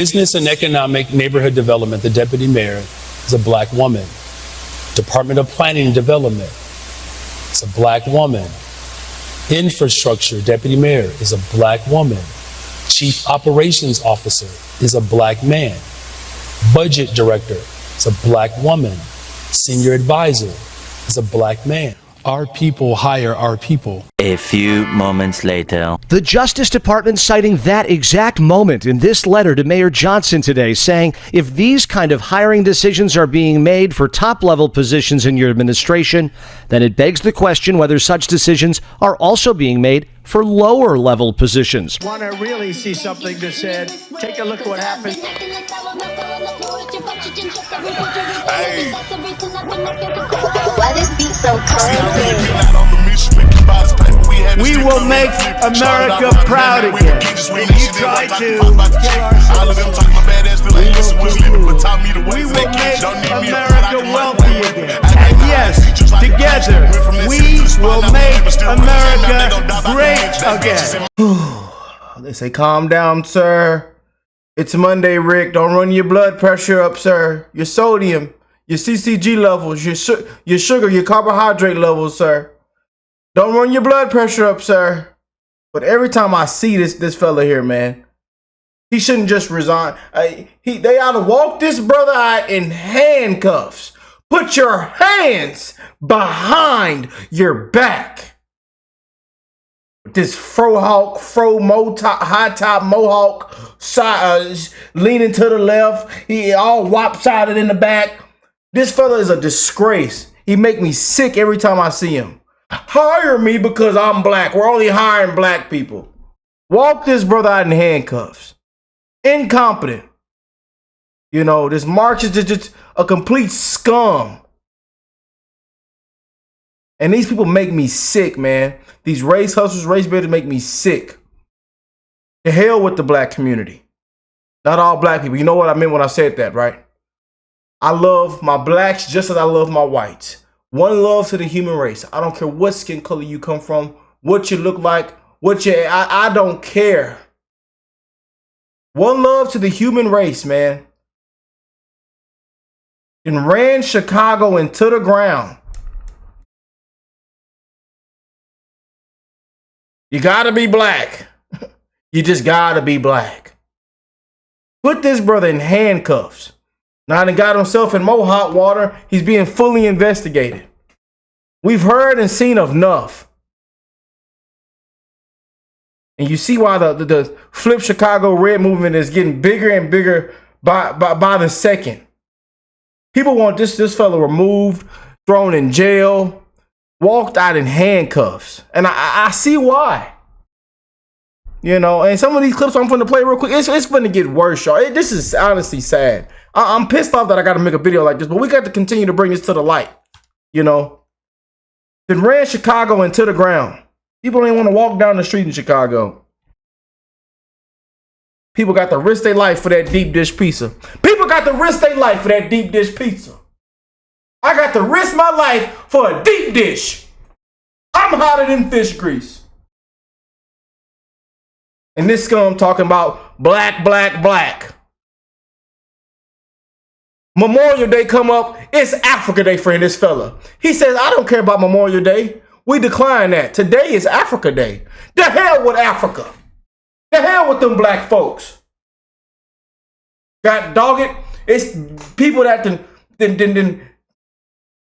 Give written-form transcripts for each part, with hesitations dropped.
Business and Economic Neighborhood Development, the deputy mayor is a black woman. Department of Planning and Development, it's a black woman. Infrastructure, deputy mayor is a black woman. Chief Operations Officer is a black man. Budget director is a black woman. Senior advisor is a black man. Our people hire our people. A few moments later. The Justice Department citing that exact moment in this letter to Mayor Johnson today, saying if these kind of hiring decisions are being made for top-level positions in your administration, then it begs the question whether such decisions are also being made for lower-level positions. Want to really see something that said, take a look at what happened. Hey. Why this beat so cold? We will make America proud again. If you try to kill our we will make America wealthy again. And yes, together, we will make America great again. They say, calm down, sir. It's Monday, Rick. Don't run your blood pressure up, sir. Your sodium, your CCG levels, your sugar, your carbohydrate levels, sir. Don't run your blood pressure up, sir. But every time I see this fella here, man, he shouldn't just resign. They ought to walk this brother out in handcuffs. Put your hands behind your back. This high top mohawk, leaning to the left. He all lopsided in the back. This fella is a disgrace. He make me sick every time I see him. Hire me because I'm black. We're only hiring black people. Walk this brother out in handcuffs. Incompetent. You know, this March is just a complete scum. And these people make me sick, man. These race hustlers, race baiters make me sick. To hell with the black community. Not all black people. You know what I meant when I said that, right? I love my blacks just as I love my whites. One love to the human race. I don't care what skin color you come from, what you look like, I don't care. One love to the human race, man. And ran Chicago into the ground. You gotta be black. You just gotta be black. Put this brother in handcuffs. Now he got himself in more hot water. He's being fully investigated. We've heard and seen enough. And you see why the Flip Chicago Red movement is getting bigger and bigger by the second. People want this fella removed, thrown in jail, walked out in handcuffs. And I see why. You know, and some of these clips I'm going to play real quick, it's going to get worse, y'all. This is honestly sad. I'm pissed off that I got to make a video like this, but we got to continue to bring this to the light. You know, then ran Chicago into the ground. People don't even want to walk down the street in Chicago. People got to risk their life for that deep dish pizza. People got to risk their life for that deep dish pizza. I got to risk my life for a deep dish. I'm hotter than fish grease. And this scum talking about black, black, black. Memorial Day come up. It's Africa Day for this fella. He says, I don't care about Memorial Day. We decline that. Today is Africa Day. The hell with Africa. The hell with them black folks. God dog it. It's people that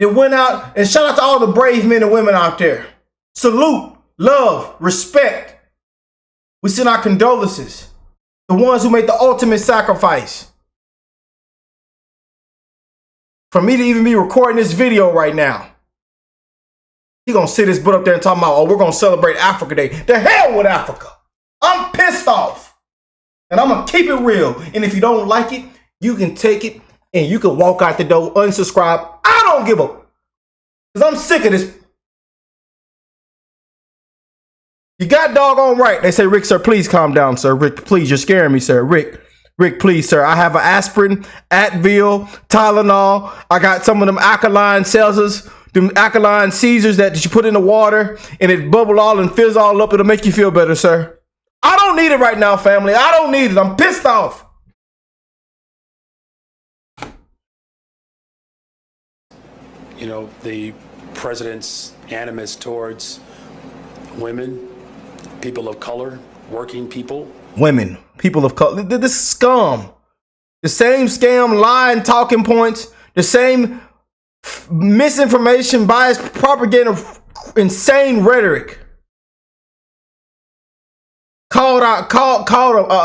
went out, and shout out to all the brave men and women out there. Salute, love, respect. We send our condolences. The ones who made the ultimate sacrifice. For me to even be recording this video right now. He gonna sit his butt up there and talk about, oh, we're gonna celebrate Africa Day. The hell with Africa. I'm pissed off. And I'm gonna keep it real. And if you don't like it, you can take it and you can walk out the door, unsubscribe. I don't give a, because I'm sick of this. You got doggone right. They say, Rick, sir, please calm down, sir. Rick, please, you're scaring me, sir. Rick, please, sir. I have an aspirin, Advil, Tylenol. I got some of them alkaline seltzers, them alkaline Caesars that you put in the water and it bubble all and fizz all up. It'll make you feel better, sir. I don't need it right now, family. I don't need it. I'm pissed off. the president's animus towards women, people of color, working people. Women, people of color, this scum. The same scam, lying, talking points, the same misinformation, bias, propaganda, insane rhetoric. Called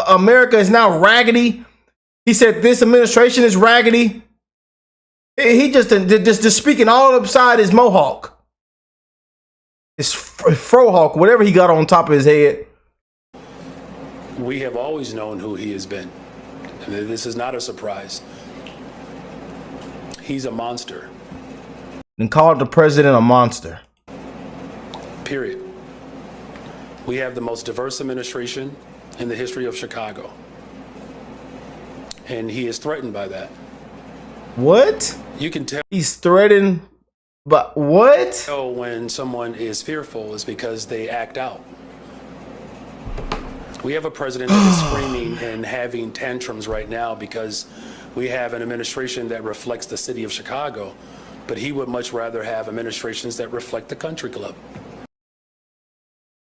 America is now raggedy. He said this administration is raggedy. He just speaking all upside his mohawk. His frohawk, whatever he got on top of his head. We have always known who he has been. And this is not a surprise. He's a monster. And called the president a monster. Period. We have the most diverse administration in the history of Chicago. And he is threatened by that. What? You can tell He's threatened, but what? when someone is fearful is because they act out. We have a president that is screaming and having tantrums right now because we have an administration that reflects the city of Chicago, but he would much rather have administrations that reflect the country club.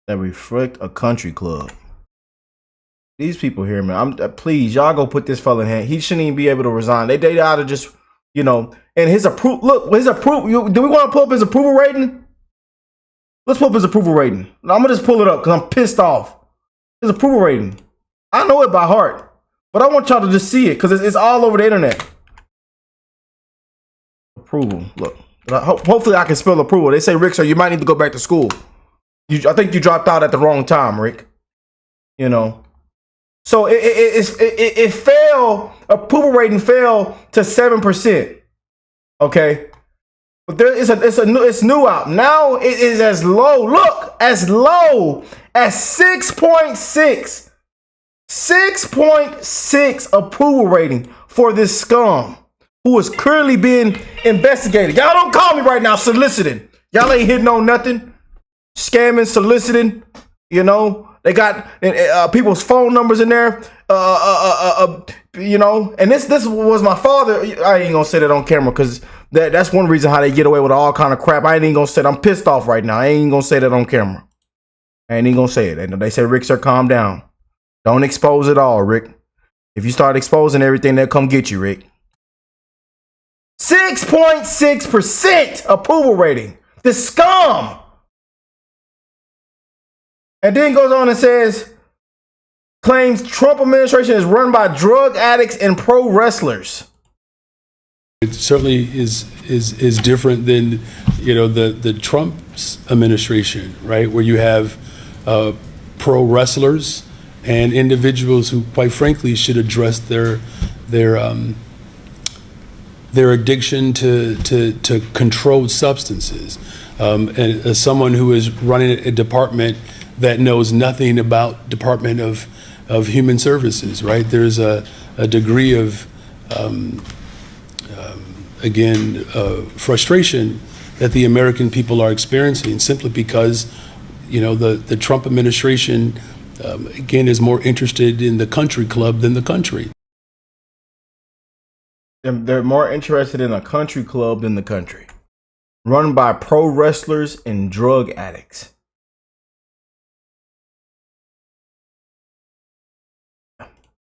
That reflect a country club. These people here, man. Please, y'all go put this fella in hand. He shouldn't even be able to resign. They ought to just, and his approval. Look, his approval. Do we want to pull up his approval rating? Let's pull up his approval rating. I'm gonna just pull it up because I'm pissed off. His approval rating. I know it by heart, but I want y'all to just see it because it's all over the internet. Approval. Look, hopefully I can spell approval. They say, Rick, sir, you might need to go back to school. I think you dropped out at the wrong time, Rick. So it fell. Approval rating fell to 7%. Okay, but it's new out now. It is as low. Look, as low as 6.6. 6.6 approval rating for this scum who is currently being investigated. Y'all don't call me right now soliciting. Y'all ain't hitting on nothing. Scamming, soliciting. They got people's phone numbers in there. And this was my father. I ain't gonna say that on camera because that's one reason how they get away with all kind of crap. I ain't even gonna say that. I'm pissed off right now. I ain't even gonna say that on camera. I ain't even gonna say it. And they say, Rick, sir, calm down. Don't expose it all, Rick. If you start exposing everything, they'll come get you, Rick. 6.6% approval rating. The scum. And then goes on and says, claims Trump administration is run by drug addicts and pro wrestlers. It certainly is different than the Trump's administration, right? Where you have pro wrestlers and individuals who, quite frankly, should address their addiction to controlled substances. And as someone who is running a department that knows nothing about Department of Human Services, right? There's a degree of frustration that the American people are experiencing simply because the Trump administration is more interested in the country club than the country. They're more interested in a country club than the country, run by pro wrestlers and drug addicts.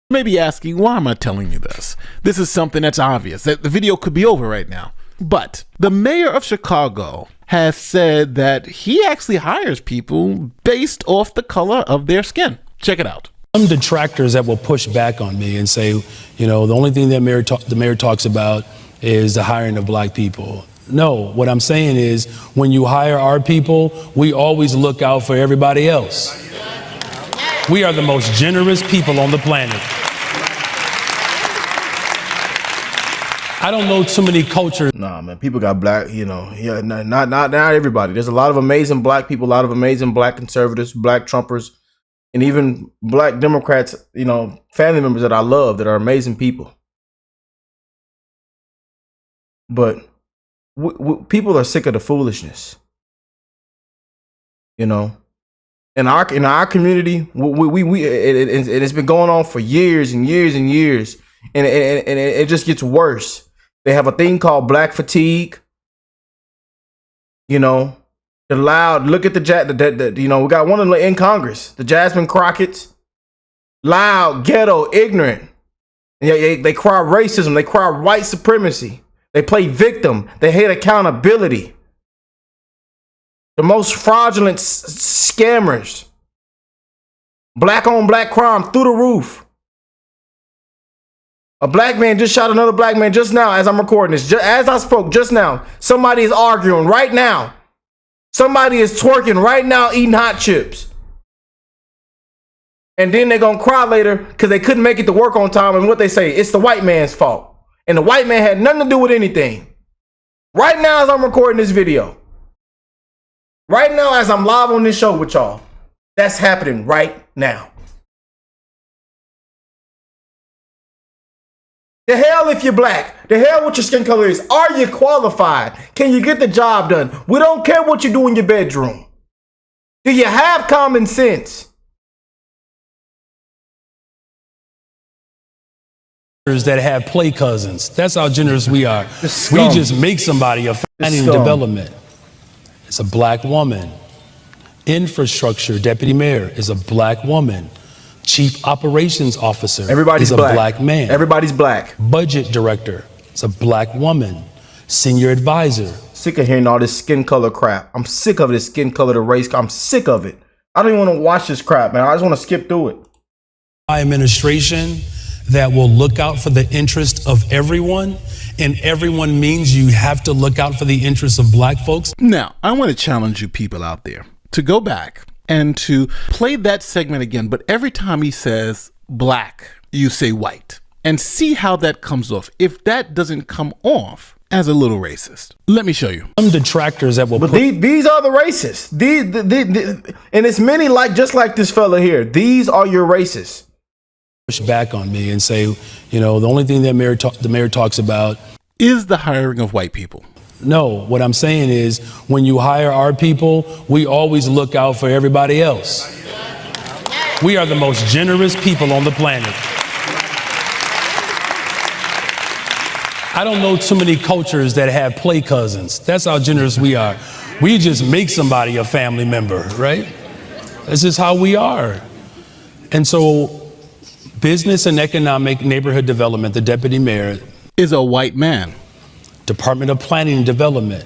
You may be asking, why am I telling you this? This is something that's obvious. That the video could be over right now. But the mayor of Chicago has said that he actually hires people based off the color of their skin. Check it out. Some detractors that will push back on me and say, the only thing that the mayor talks about is the hiring of black people. No, what I'm saying is when you hire our people, we always look out for everybody else. We are the most generous people on the planet. I don't know too many cultures. Nah, man, people got black, not everybody. There's a lot of amazing black people, a lot of amazing black conservatives, black Trumpers, and even black Democrats, family members that I love that are amazing people. But people are sick of the foolishness. In our community, it's been going on for years and years and years, and it just gets worse. They have a thing called black fatigue. You know, the loud. Look at you know, we got one in Congress. The Jasmine Crockett's, loud, ghetto, ignorant. Yeah, they cry racism. They cry white supremacy. They play victim. They hate accountability. The most fraudulent scammers. Black on black crime through the roof. A black man just shot another black man just now as I'm recording this. As I spoke just now, somebody is arguing right now. Somebody is twerking right now, eating hot chips. And then they're going to cry later because they couldn't make it to work on time. And what they say, it's the white man's fault. And the white man had nothing to do with anything. Right now as I'm recording this video. Right now as I'm live on this show with y'all. That's happening right now. The hell if you're black. The hell what your skin color is. Are you qualified? Can you get the job done? We don't care what you do in your bedroom. Do you have common sense? That have play cousins. That's how generous we are. We just make somebody a finding development. It's a black woman. Infrastructure deputy mayor is a black woman. Chief operations officer is a black man. Everybody's black. Budget director is a black woman. Senior advisor. Sick of hearing all this skin color crap. I'm sick of this skin color to race. I'm sick of it. I don't even want to watch this crap, man. I just want to skip through it. My administration that will look out for the interest of everyone, and everyone means you have to look out for the interests of black folks. Now, I want to challenge you people out there to go back and to play that segment again, but every time he says black, you say white, and see how that comes off. If that doesn't come off as a little racist, let me show you. Some detractors that will. But these are the racists. And it's many just like this fella here. These are your racists. Push back on me and say, you know, the only thing that the mayor talks about is the hiring of white people. No, what I'm saying is when you hire our people, we always look out for everybody else. We are the most generous people on the planet. I don't know too many cultures that have play cousins. That's how generous we are. We just make somebody a family member, right? This is how we are. And so business and economic neighborhood development, the deputy mayor is a white man. Department of Planning and Development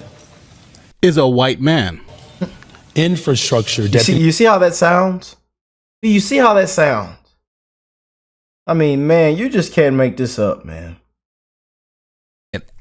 is a white man. Infrastructure deputy. You see how that sounds? You see how that sounds? I mean, man, you just can't make this up, man.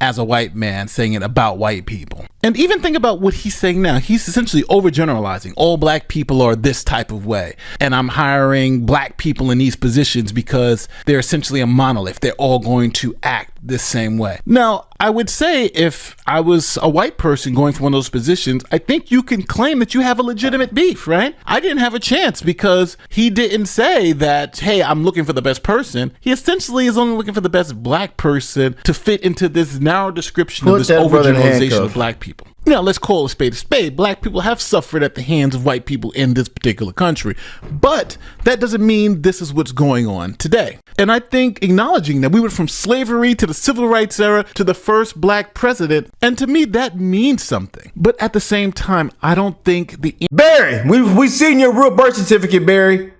As a white man saying it about white people. And even think about what he's saying now. He's essentially overgeneralizing. All black people are this type of way. And I'm hiring black people in these positions because they're essentially a monolith. They're all going to act the same way. Now, I would say if I was a white person going for one of those positions, I think you can claim that you have a legitimate beef, right? I didn't have a chance because he didn't say that, hey, I'm looking for the best person. He essentially is only looking for the best black person to fit into this narrow description of this overgeneralization of black people. Now, let's call a spade a spade. Black people have suffered at the hands of white people in this particular country, but that doesn't mean this is what's going on today. And I think acknowledging that we went from slavery to the civil rights era to the first black president, and to me that means something. But at the same time, I don't think Barry, we seen your real birth certificate, Barry.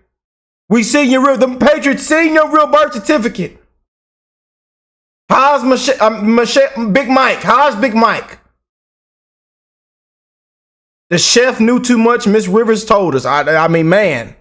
We seen your the Patriots seen your real birth certificate. How's Big Mike? How's Big Mike? The chef knew too much. Miss Rivers told us. I mean, man.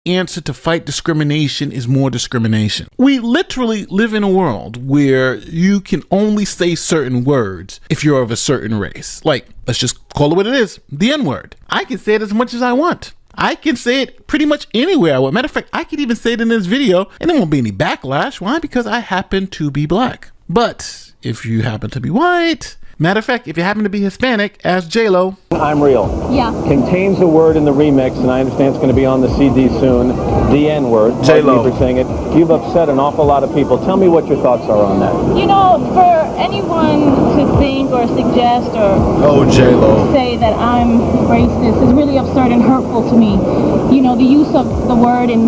Answer to fight discrimination is more discrimination. We literally live in a world where you can only say certain words if you're of a certain race. Like, let's just call it what it is, the N-word. I can say it as much as I want. I can say it pretty much anywhere I want. Matter of fact, I could even say it in this video and there won't be any backlash. Why? Because I happen to be black. But if you happen to be white, matter of fact, if you happen to be Hispanic, ask J-Lo. I'm Real. Yeah. Contains a word in the remix, and I understand it's going to be on the CD soon, the N-word. J-Lo. For saying it. You've upset an awful lot of people. Tell me what your thoughts are on that. You know, for anyone to think or suggest or J-Lo. say that I'm racist is really absurd and hurtful to me. You know, the use of the word in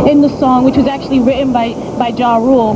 in the song, which was actually written by Ja Rule,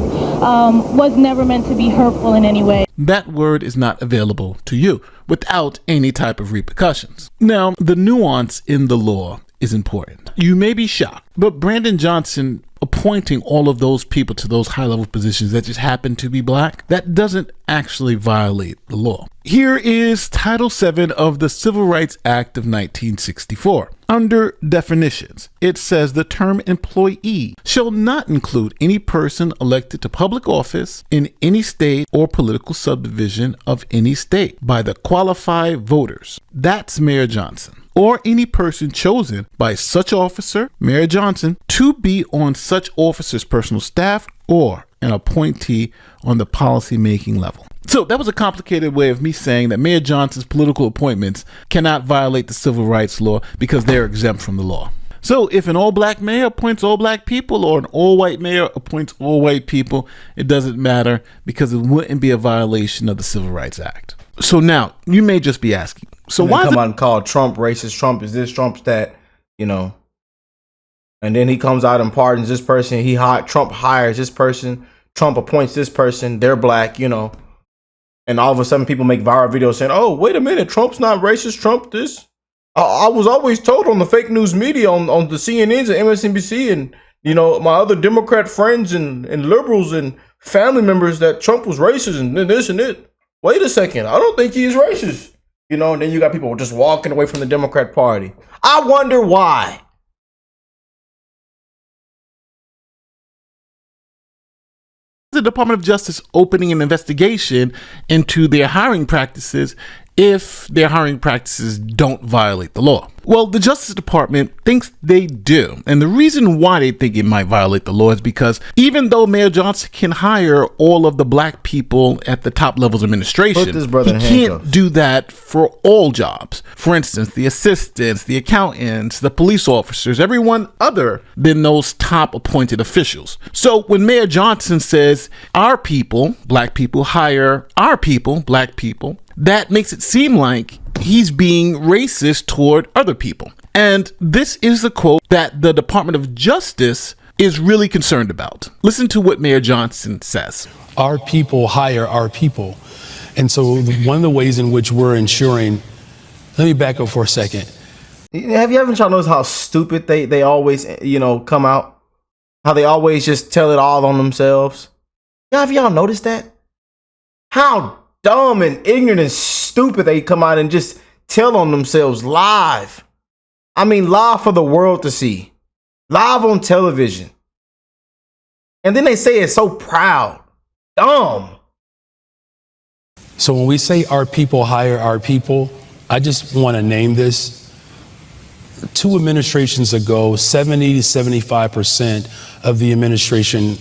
was never meant to be hurtful in any way. That word is not available to you without any type of repercussions. Now, the nuance in the law is important. You may be shocked, but Brandon Johnson appointing all of those people to those high-level positions that just happen to be black, that doesn't actually violate the law. Here is Title VII of the Civil Rights Act of 1964. Under definitions, it says the term employee shall not include any person elected to public office in any state or political subdivision of any state by the qualified voters. That's Mayor Johnson. Or any person chosen by such officer, Mayor Johnson, to be on such officer's personal staff or an appointee on the policy-making level. So that was a complicated way of me saying that Mayor Johnson's political appointments cannot violate the civil rights law because they're exempt from the law. So if an all-black mayor appoints all black people or an all-white mayor appoints all white people, it doesn't matter because it wouldn't be a violation of the Civil Rights Act. So now you may just be asking, so why come out and call Trump racist? Trump is this, Trump's that, you know. And then he comes out and pardons this person. Trump hires this person. Trump appoints this person. They're black, you know. And all of a sudden people make viral videos saying, oh, wait a minute, Trump's not racist. Trump this. I was always told on the fake news media, on the CNNs and MSNBC and, you know, my other Democrat friends and liberals and family members that Trump was racist and this and it. Wait a second. I don't think he is racist. You know, and then you got people just walking away from the Democrat Party. I wonder why. The Department of Justice opening an investigation into their hiring practices if their hiring practices don't violate the law? Well, the Justice Department thinks they do. And the reason why they think it might violate the law is because even though Mayor Johnson can hire all of the black people at the top levels of administration, he can't do that for all jobs. For instance, the assistants, the accountants, the police officers, everyone other than those top appointed officials. So when Mayor Johnson says our people, black people, hire our people, black people, that makes it seem like he's being racist toward other people. And this is the quote that the Department of Justice is really concerned about. Listen to what Mayor Johnson says. Our people hire our people. And so one of the ways in which we're ensuring, let me back up for a second. Haven't y'all noticed how stupid they always, come out? How they always just tell it all on themselves? Have y'all noticed that? How dumb and ignorant and stupid they come out and just tell on themselves live. I mean, live for the world to see. Live on television. And then they say it so proud. Dumb. So when we say our people hire our people, I just want to name this. 2 administrations ago, 70 to 75% of the administration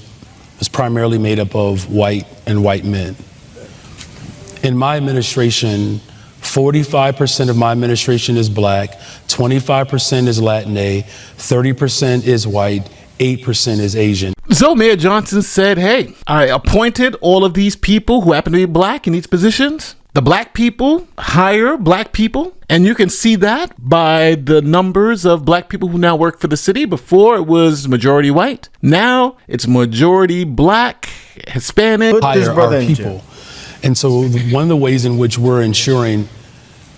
was primarily made up of white and white men. In my administration, 45% of my administration is black, 25% is Latina, 30% is white, 8% is Asian. So Mayor Johnson said, hey, I appointed all of these people who happen to be black in these positions. The black people hire black people. And you can see that by the numbers of black people who now work for the city. Before it was majority white. Now it's majority black, Hispanic. Hire our people. And so one of the ways in which we're ensuring,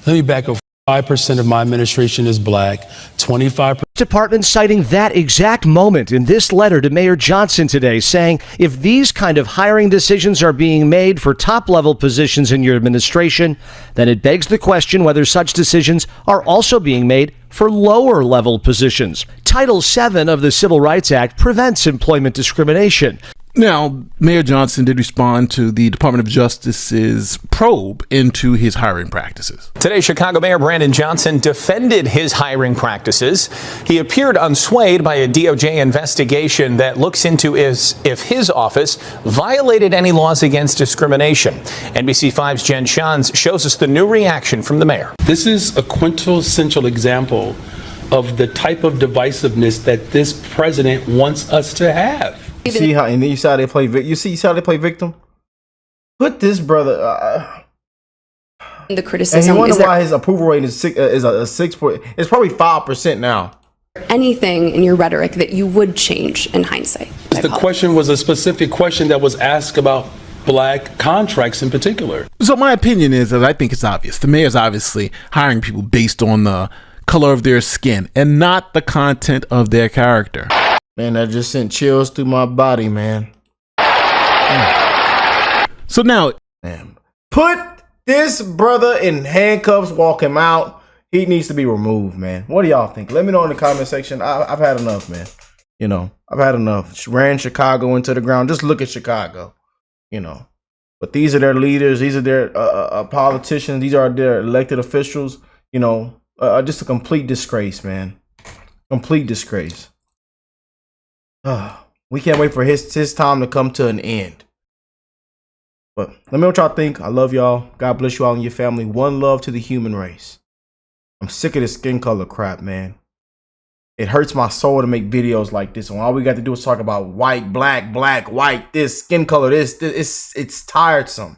let me back up, 5% of my administration is black, 25%. Department citing that exact moment in this letter to Mayor Johnson today, saying if these kind of hiring decisions are being made for top-level positions in your administration, then it begs the question whether such decisions are also being made for lower-level positions. Title VII of the Civil Rights Act prevents employment discrimination. Now, Mayor Johnson did respond to the Department of Justice's probe into his hiring practices. Today, Chicago Mayor Brandon Johnson defended his hiring practices. He appeared unswayed by a DOJ investigation that looks into if his office violated any laws against discrimination. NBC5's Jen Shans shows us the new reaction from the mayor. This is a quintessential example of the type of divisiveness that this president wants us to have. See how, and then you see how they play. You see how they play victim. Put this brother. The criticism. And you wonder why his approval rate is 6. It's probably 5% now. anything in your rhetoric that you would change in hindsight? The question was a specific question that was asked about black contracts in particular. So my opinion is that I think it's obvious. The mayor's obviously hiring people based on the color of their skin and not the content of their character. Man, that just sent chills through my body, man. So now, man, put this brother in handcuffs, walk him out. He needs to be removed, man. What do y'all think? Let me know in the comment section. I've had enough, man. You know, I've had enough. Ran Chicago into the ground. Just look at Chicago, you know. But these are their leaders. These are their politicians. These are their elected officials. You know, just a complete disgrace, man. Complete disgrace. We can't wait for his time to come to an end. But let me know what y'all think. I love y'all. God bless you all and your family. One love to the human race. I'm sick of this skin color crap, man. It hurts my soul to make videos like this. And all we got to do is talk about white, black, white, this, skin color, this. It's tiresome.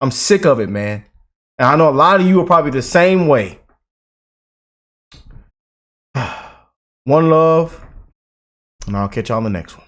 I'm sick of it, man. And I know a lot of you are probably the same way. One love. And I'll catch y'all on the next one.